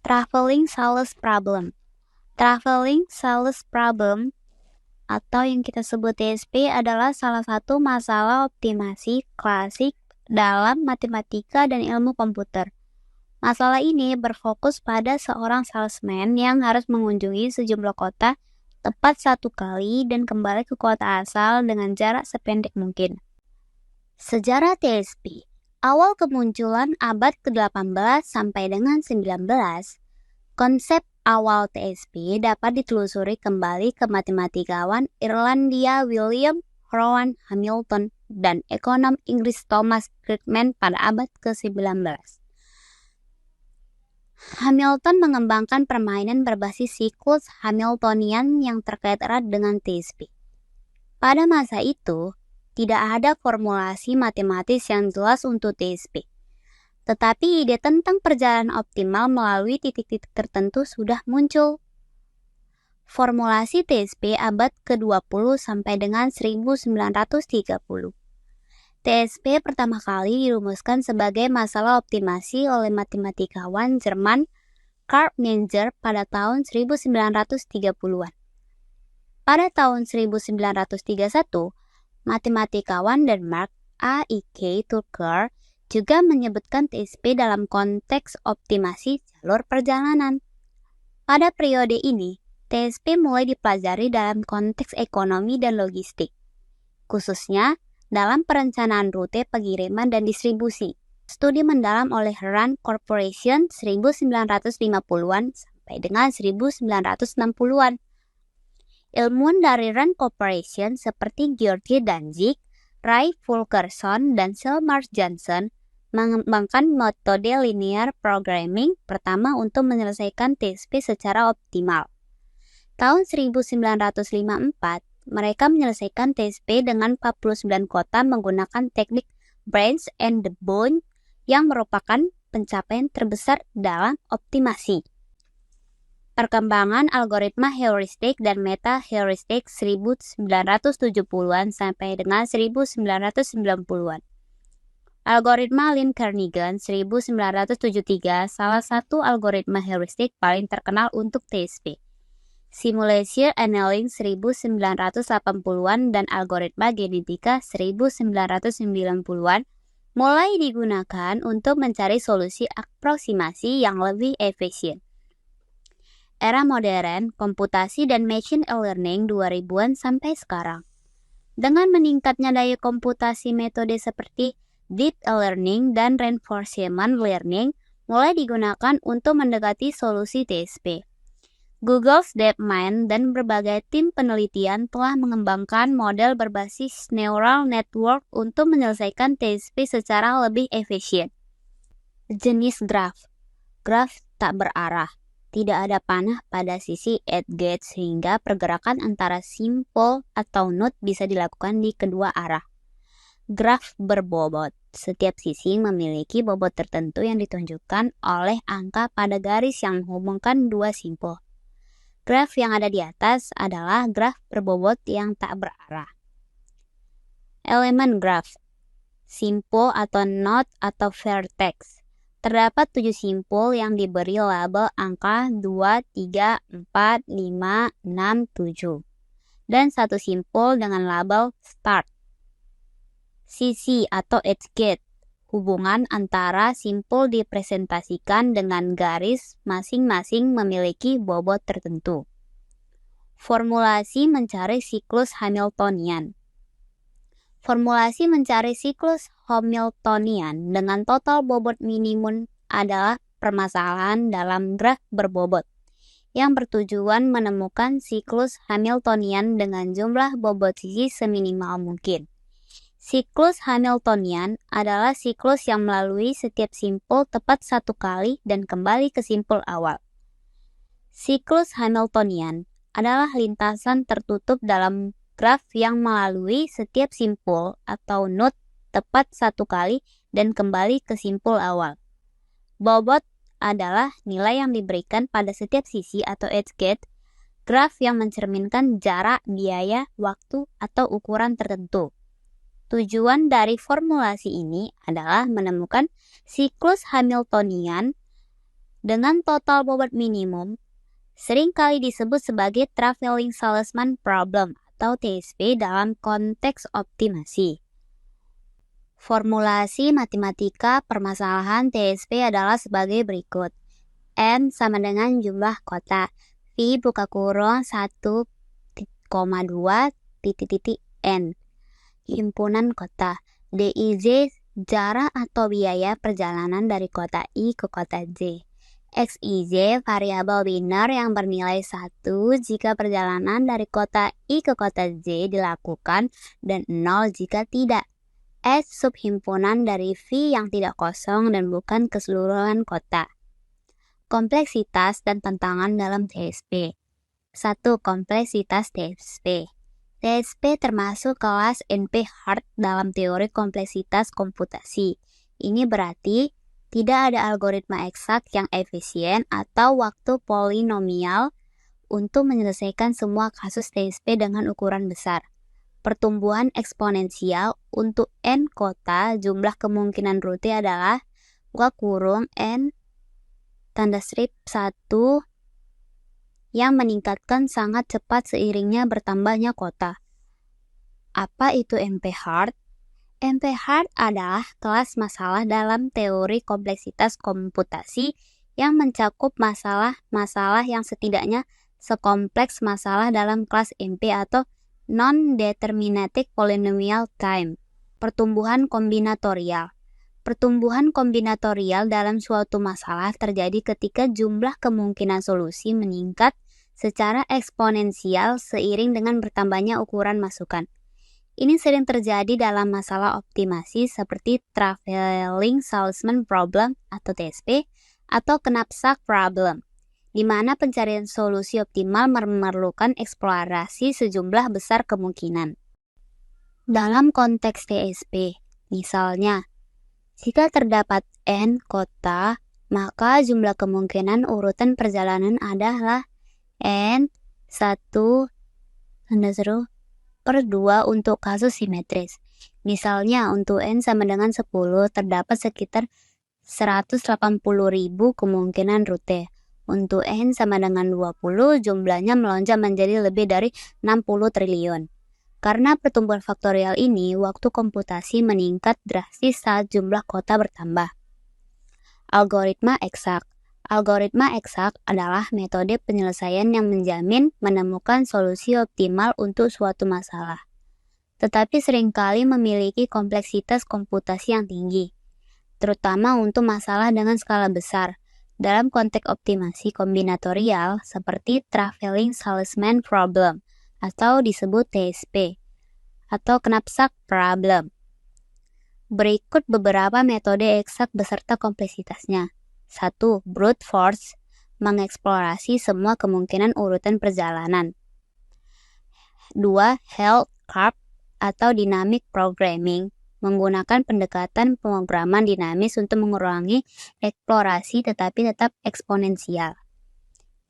Traveling Sales Problem. Traveling Sales Problem atau yang kita sebut TSP adalah salah satu masalah optimasi klasik dalam matematika dan ilmu komputer. Masalah ini berfokus pada seorang salesman yang harus mengunjungi sejumlah kota tepat satu kali dan kembali ke kota asal dengan jarak sependek mungkin. Sejarah TSP. Awal kemunculan abad ke-18 sampai dengan 19, konsep awal TSP dapat ditelusuri kembali ke matematikawan Irlandia William Rowan Hamilton dan ekonom Inggris Thomas Friedman pada abad ke-19. Hamilton mengembangkan permainan berbasis siklus Hamiltonian yang terkait erat dengan TSP. Pada masa itu, tidak ada formulasi matematis yang jelas untuk TSP. Tetapi ide tentang perjalanan optimal melalui titik-titik tertentu sudah muncul. Formulasi TSP abad ke-20 sampai dengan 1930. TSP pertama kali dirumuskan sebagai masalah optimasi oleh matematikawan Jerman Karl Menger pada tahun 1930-an. Pada tahun 1931, matematikawan Denmark A.I.K. Tucker juga menyebutkan TSP dalam konteks optimasi jalur perjalanan. Pada periode ini, TSP mulai dipelajari dalam konteks ekonomi dan logistik, khususnya dalam perencanaan rute pengiriman dan distribusi. Studi mendalam oleh Rand Corporation 1950-an sampai dengan 1960-an. Ilmuwan dari Rand Corporation seperti George Danzig, Ray Fulkerson, dan Selmar Johnson mengembangkan metode linear programming pertama untuk menyelesaikan TSP secara optimal. Tahun 1954, mereka menyelesaikan TSP dengan 49 kota menggunakan teknik Brains and the Bone yang merupakan pencapaian terbesar dalam optimasi. Perkembangan algoritma heuristik dan meta-heuristik 1970-an sampai dengan 1990-an. Algoritma Lin-Kernighan 1973 salah satu algoritma heuristik paling terkenal untuk TSP. Simulation Annealing 1980-an dan algoritma genetika 1990-an mulai digunakan untuk mencari solusi aproksimasi yang lebih efisien. Era modern, komputasi dan machine learning 2000-an sampai sekarang. Dengan meningkatnya daya komputasi, metode seperti deep learning dan reinforcement learning mulai digunakan untuk mendekati solusi TSP. Google's DeepMind dan berbagai tim penelitian telah mengembangkan model berbasis neural network untuk menyelesaikan TSP secara lebih efisien. Jenis graf. Graf tak berarah. Tidak ada panah pada sisi edge sehingga pergerakan antara simpul atau node bisa dilakukan di kedua arah. Graf berbobot. Setiap sisi memiliki bobot tertentu yang ditunjukkan oleh angka pada garis yang menghubungkan dua simpul. Graf yang ada di atas adalah graf berbobot yang tak berarah. Elemen graf. Simpul atau node atau vertex. Terdapat 7 simpul yang diberi label angka 2, 3, 4, 5, 6, 7. Dan satu simpul dengan label start. Sisi atau edge gate. Hubungan antara simpul dipresentasikan dengan garis masing-masing memiliki bobot tertentu. Formulasi mencari siklus Hamiltonian. Formulasi mencari siklus Hamiltonian dengan total bobot minimum adalah permasalahan dalam graf berbobot yang bertujuan menemukan siklus Hamiltonian dengan jumlah bobot sisi seminimal mungkin. Siklus Hamiltonian adalah siklus yang melalui setiap simpul tepat satu kali dan kembali ke simpul awal. Siklus Hamiltonian adalah lintasan tertutup dalam graf yang melalui setiap simpul atau node tepat satu kali dan kembali ke simpul awal. Bobot adalah nilai yang diberikan pada setiap sisi atau edge gate, graf yang mencerminkan jarak, biaya, waktu, atau ukuran tertentu. Tujuan dari formulasi ini adalah menemukan siklus Hamiltonian dengan total bobot minimum, seringkali disebut sebagai Traveling Salesman Problem atau TSP dalam konteks optimasi. Formulasi matematika permasalahan TSP adalah sebagai berikut. N sama dengan jumlah kota, V buka kurung 1,2 N. Himpunan kota, DIJ jarak atau biaya perjalanan dari kota I ke kota J. XIJ variabel biner yang bernilai 1 jika perjalanan dari kota I ke kota J dilakukan dan 0 jika tidak. S subhimpunan dari V yang tidak kosong dan bukan keseluruhan kota. Kompleksitas dan tantangan dalam TSP. 1. Kompleksitas TSP. TSP termasuk kelas NP-hard dalam teori kompleksitas komputasi. Ini berarti tidak ada algoritma eksak yang efisien atau waktu polinomial untuk menyelesaikan semua kasus TSP dengan ukuran besar. Pertumbuhan eksponensial untuk N kota, jumlah kemungkinan rute adalah buka kurung N tanda strip 1 yang meningkatkan sangat cepat seiringnya bertambahnya kota. Apa itu NP-hard? NP-hard adalah kelas masalah dalam teori kompleksitas komputasi yang mencakup masalah-masalah yang setidaknya sekompleks masalah dalam kelas NP atau non-deterministic polynomial time. Pertumbuhan kombinatorial. Pertumbuhan kombinatorial dalam suatu masalah terjadi ketika jumlah kemungkinan solusi meningkat secara eksponensial seiring dengan bertambahnya ukuran masukan. Ini sering terjadi dalam masalah optimasi seperti Traveling Salesman Problem atau TSP atau Knapsack Problem, di mana pencarian solusi optimal memerlukan eksplorasi sejumlah besar kemungkinan. Dalam konteks TSP, misalnya, jika terdapat N kota, maka jumlah kemungkinan urutan perjalanan adalah N 1 per 2 untuk kasus simetris. Misalnya, untuk N sama dengan 10, terdapat sekitar 180.000 kemungkinan rute. Untuk N sama dengan 20, jumlahnya melonjak menjadi lebih dari 60 triliun. Karena pertumbuhan faktorial ini, waktu komputasi meningkat drastis saat jumlah kota bertambah. Algoritma eksak. Algoritma eksak adalah metode penyelesaian yang menjamin menemukan solusi optimal untuk suatu masalah, tetapi seringkali memiliki kompleksitas komputasi yang tinggi, terutama untuk masalah dengan skala besar, dalam konteks optimasi kombinatorial seperti Traveling Salesman Problem atau disebut TSP atau Knapsack Problem. Berikut beberapa metode eksak beserta kompleksitasnya. 1. Brute force, mengeksplorasi semua kemungkinan urutan perjalanan. 2. Health curve atau dynamic programming, menggunakan pendekatan pemrograman dinamis untuk mengurangi eksplorasi tetapi tetap eksponensial.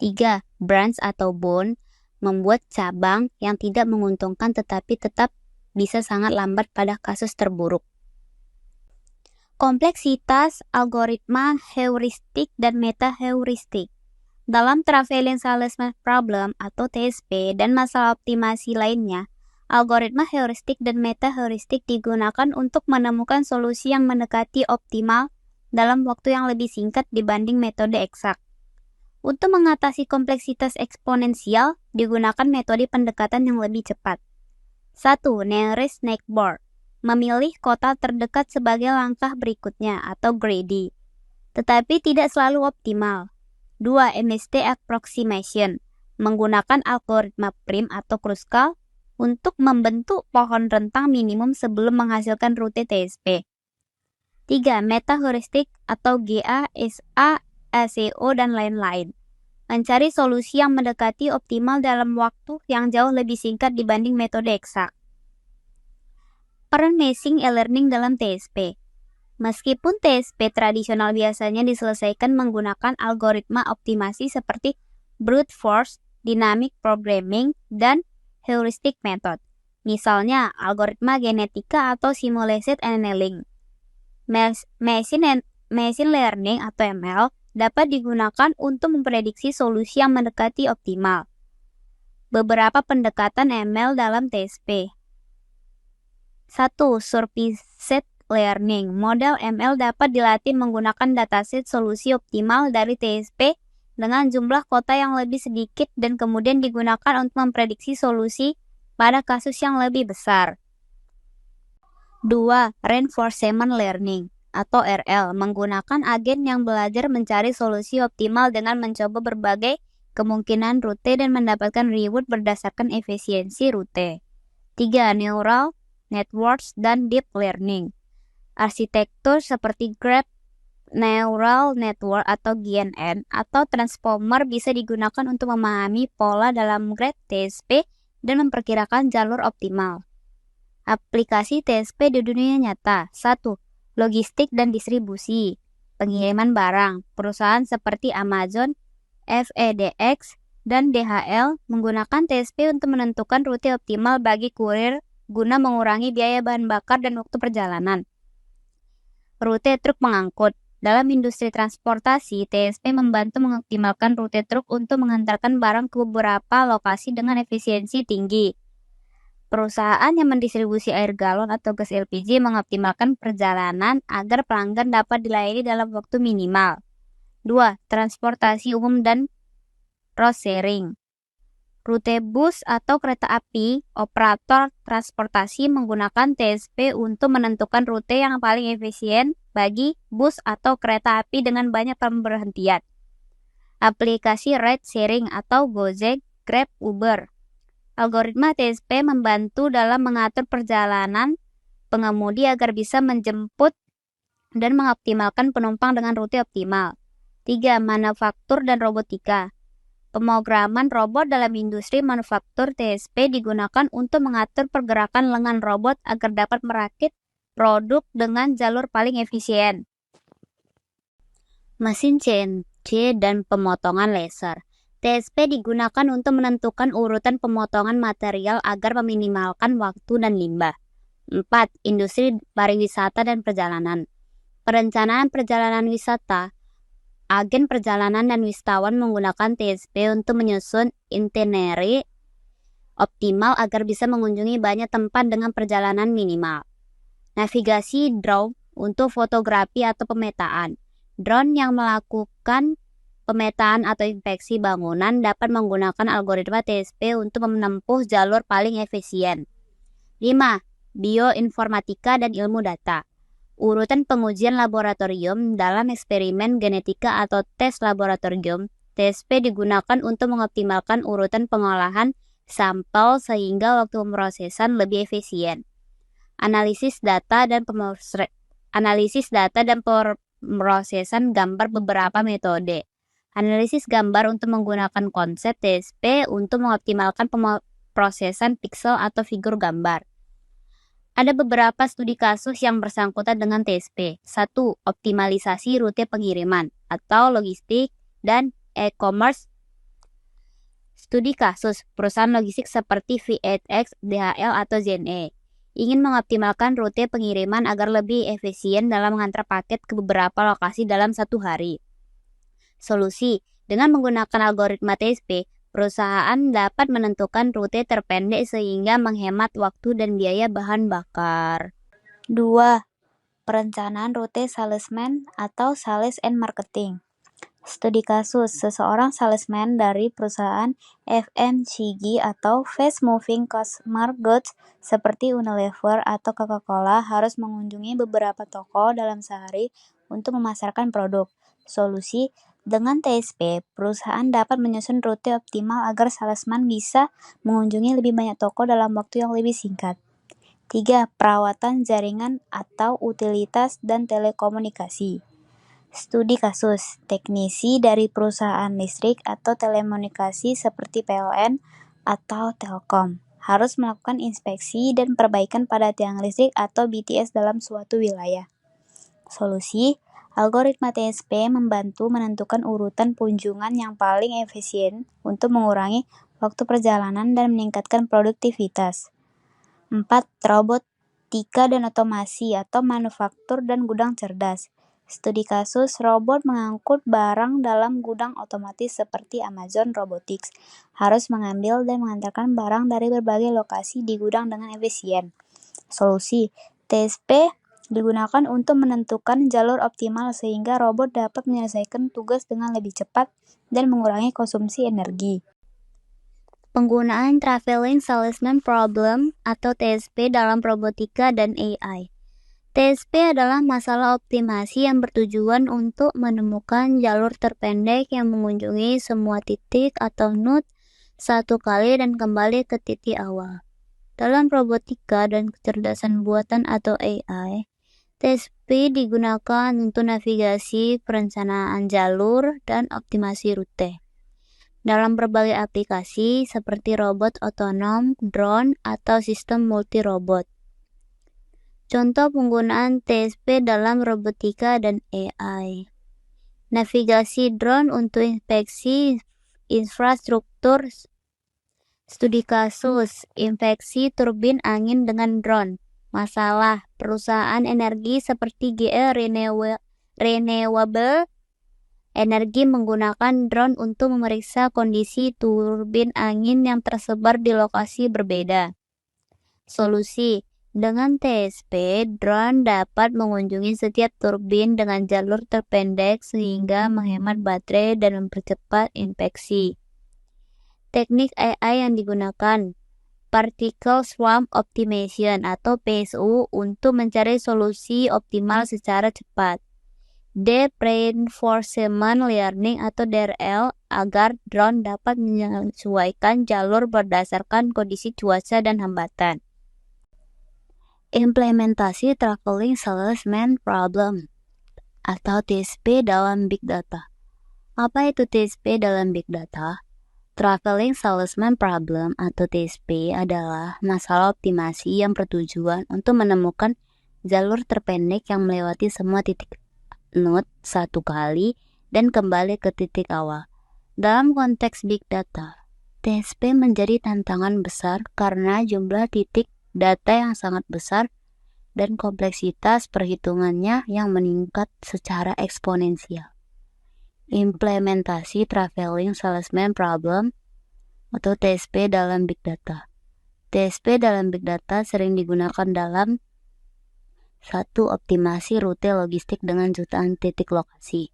3. Branch atau bone, membuat cabang yang tidak menguntungkan tetapi tetap bisa sangat lambat pada kasus terburuk. Kompleksitas, algoritma, heuristik, dan meta-heuristik. Dalam Traveling Salesman Problem atau TSP dan masalah optimasi lainnya, algoritma heuristik dan meta-heuristik digunakan untuk menemukan solusi yang mendekati optimal dalam waktu yang lebih singkat dibanding metode eksak. Untuk mengatasi kompleksitas eksponensial, digunakan metode pendekatan yang lebih cepat. 1. Nearest neighbor, memilih kota terdekat sebagai langkah berikutnya atau greedy, tetapi tidak selalu optimal. 2. MST approximation, menggunakan algoritma prim atau Kruskal untuk membentuk pohon rentang minimum sebelum menghasilkan rute TSP. 3. Meta-heuristik atau GA, SA, ACO, dan lain-lain, mencari solusi yang mendekati optimal dalam waktu yang jauh lebih singkat dibanding metode eksak. Peran machine learning dalam TSP. Meskipun TSP tradisional biasanya diselesaikan menggunakan algoritma optimasi seperti brute force, dynamic programming, dan heuristic method, misalnya algoritma genetika atau simulated annealing. Machine learning atau ML dapat digunakan untuk memprediksi solusi yang mendekati optimal. Beberapa pendekatan ML dalam TSP. 1. Supervised Learning. Model ML dapat dilatih menggunakan dataset solusi optimal dari TSP dengan jumlah kota yang lebih sedikit dan kemudian digunakan untuk memprediksi solusi pada kasus yang lebih besar. 2. Reinforcement Learning atau RL, menggunakan agen yang belajar mencari solusi optimal dengan mencoba berbagai kemungkinan rute dan mendapatkan reward berdasarkan efisiensi rute. 3. Neural Networks dan Deep Learning. Arsitektur seperti Graph Neural Network atau GNN atau Transformer bisa digunakan untuk memahami pola dalam graph TSP dan memperkirakan jalur optimal. Aplikasi TSP di dunia nyata. 1. Logistik dan distribusi. Pengiriman barang. Perusahaan seperti Amazon, FedEx, dan DHL menggunakan TSP untuk menentukan rute optimal bagi kurir guna mengurangi biaya bahan bakar dan waktu perjalanan. Rute truk pengangkut. Dalam industri transportasi, TSP membantu mengoptimalkan rute truk untuk mengantarkan barang ke beberapa lokasi dengan efisiensi tinggi. Perusahaan yang mendistribusi air galon atau gas LPG mengoptimalkan perjalanan agar pelanggan dapat dilayani dalam waktu minimal. 2. Transportasi umum dan road sharing. Rute bus atau kereta api, operator transportasi menggunakan TSP untuk menentukan rute yang paling efisien bagi bus atau kereta api dengan banyak pemberhentian. Aplikasi ride sharing atau Gojek, Grab, Uber. Algoritma TSP membantu dalam mengatur perjalanan pengemudi agar bisa menjemput dan mengoptimalkan penumpang dengan rute optimal. 3. Manufaktur dan robotika. Pemrograman robot dalam industri manufaktur TSP digunakan untuk mengatur pergerakan lengan robot agar dapat merakit produk dengan jalur paling efisien. Mesin CNC dan pemotongan laser. TSP digunakan untuk menentukan urutan pemotongan material agar meminimalkan waktu dan limbah. 4. Industri pariwisata dan perjalanan. Perencanaan perjalanan wisata. Agen perjalanan dan wisatawan menggunakan TSP untuk menyusun itinerary optimal agar bisa mengunjungi banyak tempat dengan perjalanan minimal. Navigasi drone untuk fotografi atau pemetaan. Drone yang melakukan pemetaan atau inspeksi bangunan dapat menggunakan algoritma TSP untuk menempuh jalur paling efisien. 5. Bioinformatika dan ilmu data. Urutan pengujian laboratorium dalam eksperimen genetika atau tes laboratorium, TSP digunakan untuk mengoptimalkan urutan pengolahan sampel sehingga waktu pemrosesan lebih efisien. Analisis data dan pemrosesan gambar beberapa metode. Analisis gambar untuk menggunakan konsep TSP untuk mengoptimalkan pemrosesan pixel atau figur gambar. Ada beberapa studi kasus yang bersangkutan dengan TSP. 1. Optimalisasi rute pengiriman atau logistik dan e-commerce. Studi kasus perusahaan logistik seperti FedEx, DHL, atau JNE ingin mengoptimalkan rute pengiriman agar lebih efisien dalam mengantar paket ke beberapa lokasi dalam satu hari. Solusi, dengan menggunakan algoritma TSP, perusahaan dapat menentukan rute terpendek sehingga menghemat waktu dan biaya bahan bakar. 2. Perencanaan rute salesman atau sales and marketing. Studi kasus, seseorang salesman dari perusahaan FMCG atau fast moving consumer goods seperti Unilever atau Coca-Cola harus mengunjungi beberapa toko dalam sehari untuk memasarkan produk. Solusi, dengan TSP, perusahaan dapat menyusun rute optimal agar salesman bisa mengunjungi lebih banyak toko dalam waktu yang lebih singkat. 3. Perawatan jaringan atau utilitas dan telekomunikasi. Studi kasus, teknisi dari perusahaan listrik atau telekomunikasi seperti PLN atau Telkom harus melakukan inspeksi dan perbaikan pada tiang listrik atau BTS dalam suatu wilayah. Solusi, algoritma TSP membantu menentukan urutan kunjungan yang paling efisien untuk mengurangi waktu perjalanan dan meningkatkan produktivitas. 4. Robotika dan otomasi atau manufaktur dan gudang cerdas. Studi kasus robot mengangkut barang dalam gudang otomatis seperti Amazon Robotics harus mengambil dan mengantarkan barang dari berbagai lokasi di gudang dengan efisien. Solusi TSP digunakan untuk menentukan jalur optimal sehingga robot dapat menyelesaikan tugas dengan lebih cepat dan mengurangi konsumsi energi. Penggunaan Traveling Salesman Problem atau TSP dalam robotika dan AI. TSP adalah masalah optimasi yang bertujuan untuk menemukan jalur terpendek yang mengunjungi semua titik atau node satu kali dan kembali ke titik awal. Dalam robotika dan kecerdasan buatan atau AI, TSP digunakan untuk navigasi, perencanaan jalur, dan optimasi rute. Dalam berbagai aplikasi seperti robot otonom, drone, atau sistem multi-robot. Contoh penggunaan TSP dalam robotika dan AI. Navigasi drone untuk inspeksi infrastruktur. Studi kasus, infeksi turbin angin dengan drone. Masalah, perusahaan energi seperti GE Renewable Energy menggunakan drone untuk memeriksa kondisi turbin angin yang tersebar di lokasi berbeda. Solusi, dengan TSP, drone dapat mengunjungi setiap turbin dengan jalur terpendek sehingga menghemat baterai dan mempercepat inspeksi. Teknik AI yang digunakan, Particle Swarm Optimization atau PSO untuk mencari solusi optimal secara cepat. Deep Reinforcement Learning atau DRL agar drone dapat menyesuaikan jalur berdasarkan kondisi cuaca dan hambatan. Implementasi Traveling Salesman Problem atau TSP dalam Big Data. Apa itu TSP dalam Big Data? Traveling Salesman Problem atau TSP adalah masalah optimasi yang bertujuan untuk menemukan jalur terpendek yang melewati semua titik node satu kali dan kembali ke titik awal. Dalam konteks Big Data, TSP menjadi tantangan besar karena jumlah titik data yang sangat besar dan kompleksitas perhitungannya yang meningkat secara eksponensial. Implementasi Traveling Salesman Problem atau TSP dalam Big Data. TSP dalam Big Data sering digunakan dalam 1. Optimasi rute logistik dengan jutaan titik lokasi.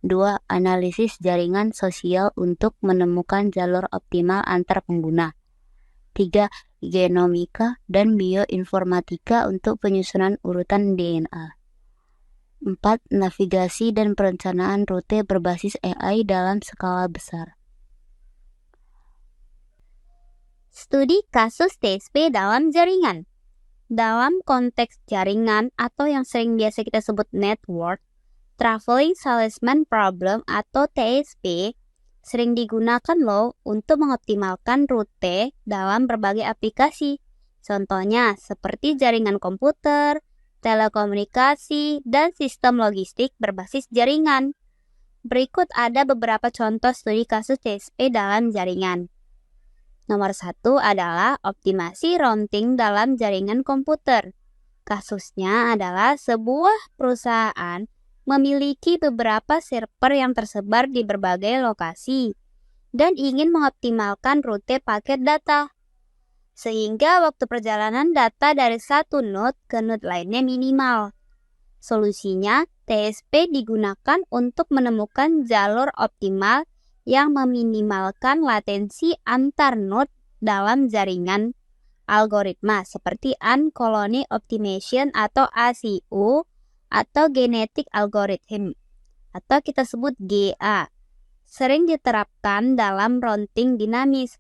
2. Analisis jaringan sosial untuk menemukan jalur optimal antar pengguna. 3. Genomika dan bioinformatika untuk penyusunan urutan DNA. 4. Navigasi dan perencanaan rute berbasis AI dalam skala besar. Studi kasus TSP dalam jaringan. Dalam konteks jaringan atau yang sering biasa kita sebut network, Traveling Salesman Problem atau TSP sering digunakan loh untuk mengoptimalkan rute dalam berbagai aplikasi. Contohnya seperti jaringan komputer, telekomunikasi, dan sistem logistik berbasis jaringan. Berikut ada beberapa contoh studi kasus TSP dalam jaringan. Nomor 1 adalah optimasi routing dalam jaringan komputer. Kasusnya adalah sebuah perusahaan memiliki beberapa server yang tersebar di berbagai lokasi dan ingin mengoptimalkan rute paket data, sehingga waktu perjalanan data dari satu node ke node lainnya minimal. Solusinya, TSP digunakan untuk menemukan jalur optimal yang meminimalkan latensi antar node dalam jaringan. Algoritma seperti Uncolony Optimization atau ACO atau Genetic Algorithm atau kita sebut GA sering diterapkan dalam routing dinamis.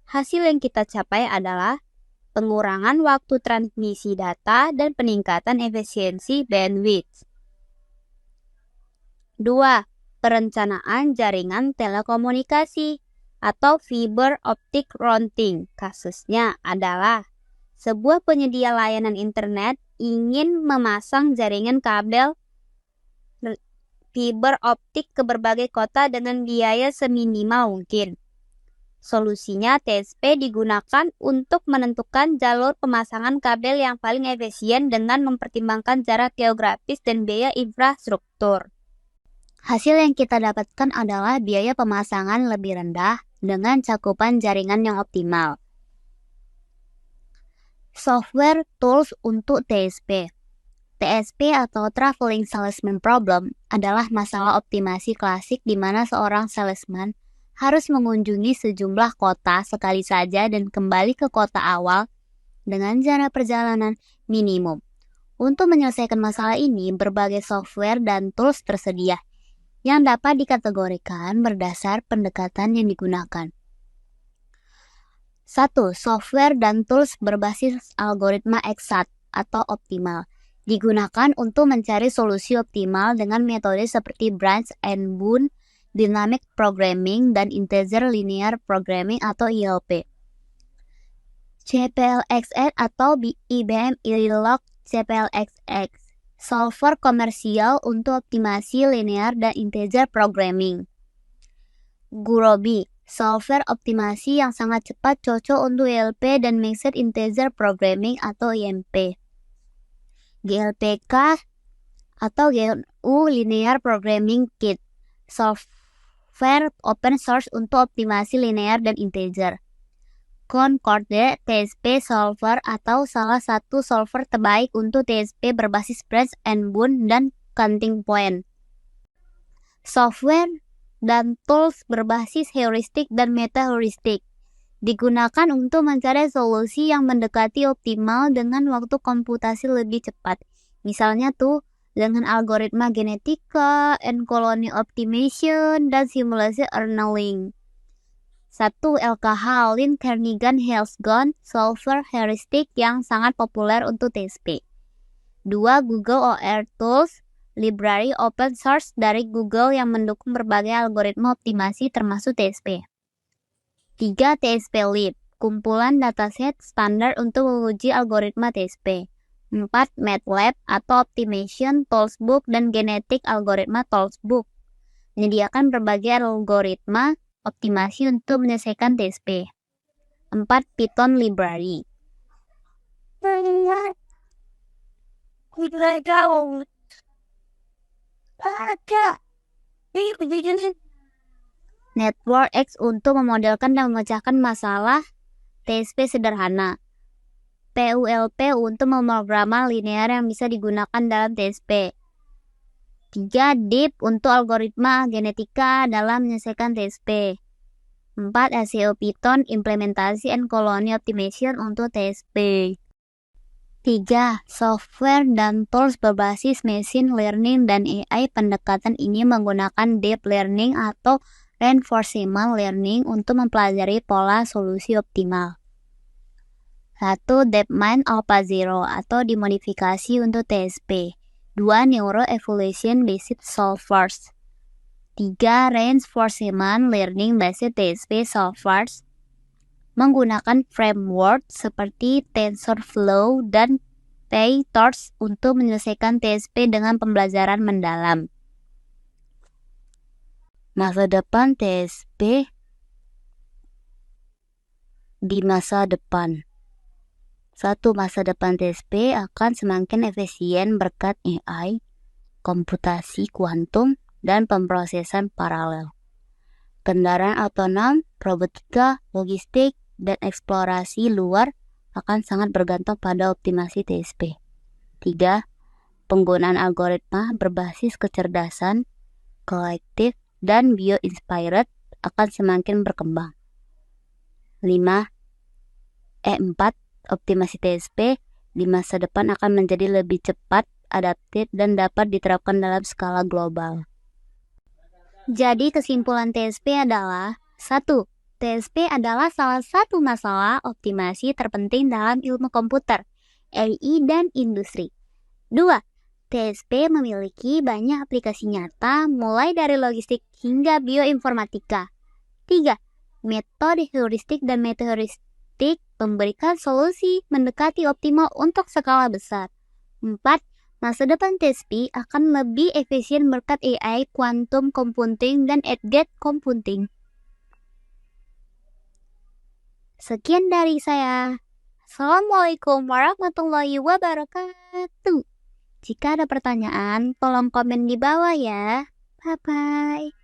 Hasil yang kita capai adalah pengurangan waktu transmisi data dan peningkatan efisiensi bandwidth. 2. Perencanaan jaringan telekomunikasi atau fiber optic routing. Kasusnya adalah sebuah penyedia layanan internet ingin memasang jaringan kabel fiber optik ke berbagai kota dengan biaya seminimal mungkin. Solusinya, TSP digunakan untuk menentukan jalur pemasangan kabel yang paling efisien dengan mempertimbangkan jarak geografis dan biaya infrastruktur. Hasil yang kita dapatkan adalah biaya pemasangan lebih rendah dengan cakupan jaringan yang optimal. Software tools untuk TSP. TSP atau Traveling Salesman Problem adalah masalah optimasi klasik di mana seorang salesman harus mengunjungi sejumlah kota sekali saja dan kembali ke kota awal dengan jarak perjalanan minimum. Untuk menyelesaikan masalah ini, berbagai software dan tools tersedia yang dapat dikategorikan berdasar pendekatan yang digunakan. 1. Software dan tools berbasis algoritma EXACT atau optimal digunakan untuk mencari solusi optimal dengan metode seperti branch and bound, dynamic programming, dan integer linear programming atau ILP. CPLXX atau IBM Verilog CPLXX, solver komersial untuk optimasi linear dan integer programming. Gurobi, solver optimasi yang sangat cepat cocok untuk ILP dan mixed integer programming atau IMP. GLPK atau GNU Linear Programming Kit, software open source untuk optimasi linear dan integer. Concorde TSP Solver atau salah satu solver terbaik untuk TSP berbasis branch and bound dan counting point. Software dan tools berbasis heuristik dan meta-heuristik digunakan untuk mencari solusi yang mendekati optimal dengan waktu komputasi lebih cepat. Misalnya dengan algoritma genetika, N-colony optimization, dan simulasi Erlang. 1. LKH Lin Kernighan Hexagon solver heuristik yang sangat populer untuk TSP. 2. Google OR Tools, library open source dari Google yang mendukung berbagai algoritma optimasi termasuk TSP. 3. TSP-Lib, kumpulan dataset standar untuk menguji algoritma TSP. 4. MATLAB atau Optimization Toolsbook dan Genetic Algoritma Toolsbook, menyediakan berbagai algoritma optimasi untuk menyelesaikan TSP. 4. Python Library. NetworkX untuk memodelkan dan memecahkan masalah TSP sederhana. PULP untuk memprogram linear yang bisa digunakan dalam TSP. 3. DEEP untuk algoritma genetika dalam menyelesaikan TSP. 4. SEO Python implementasi N-colony optimization untuk TSP. 3. Software dan tools berbasis machine learning dan AI. Pendekatan ini menggunakan deep learning atau reinforcement learning untuk mempelajari pola solusi optimal. 1. DeepMind AlphaZero atau dimodifikasi untuk TSP. 2. Neuroevolution Based Solvers. 3. Reinforcement Learning Based TSP Solvers menggunakan framework seperti TensorFlow dan PyTorch untuk menyelesaikan TSP dengan pembelajaran mendalam. Masa depan TSP di masa depan. 1. Masa depan TSP akan semakin efisien berkat AI, komputasi kuantum, dan pemrosesan paralel. Kendaraan otonom, robotika, logistik, dan eksplorasi luar akan sangat bergantung pada optimasi TSP. 3. Penggunaan algoritma berbasis kecerdasan kolektif dan bio-inspired akan semakin berkembang. 5. 4. Optimasi TSP di masa depan akan menjadi lebih cepat, adaptif, dan dapat diterapkan dalam skala global. Jadi kesimpulan TSP adalah 1. TSP adalah salah satu masalah optimasi terpenting dalam ilmu komputer, AI, dan industri. 2. TSP memiliki banyak aplikasi nyata mulai dari logistik hingga bioinformatika. 3. Metode heuristik dan meta-heuristik memberikan solusi mendekati optimal untuk skala besar. 4. Masa depan TSP akan lebih efisien berkat AI, quantum computing, dan edge computing. Sekian dari saya. Assalamualaikum warahmatullahi wabarakatuh. Jika ada pertanyaan, tolong komen di bawah ya. Bye-bye.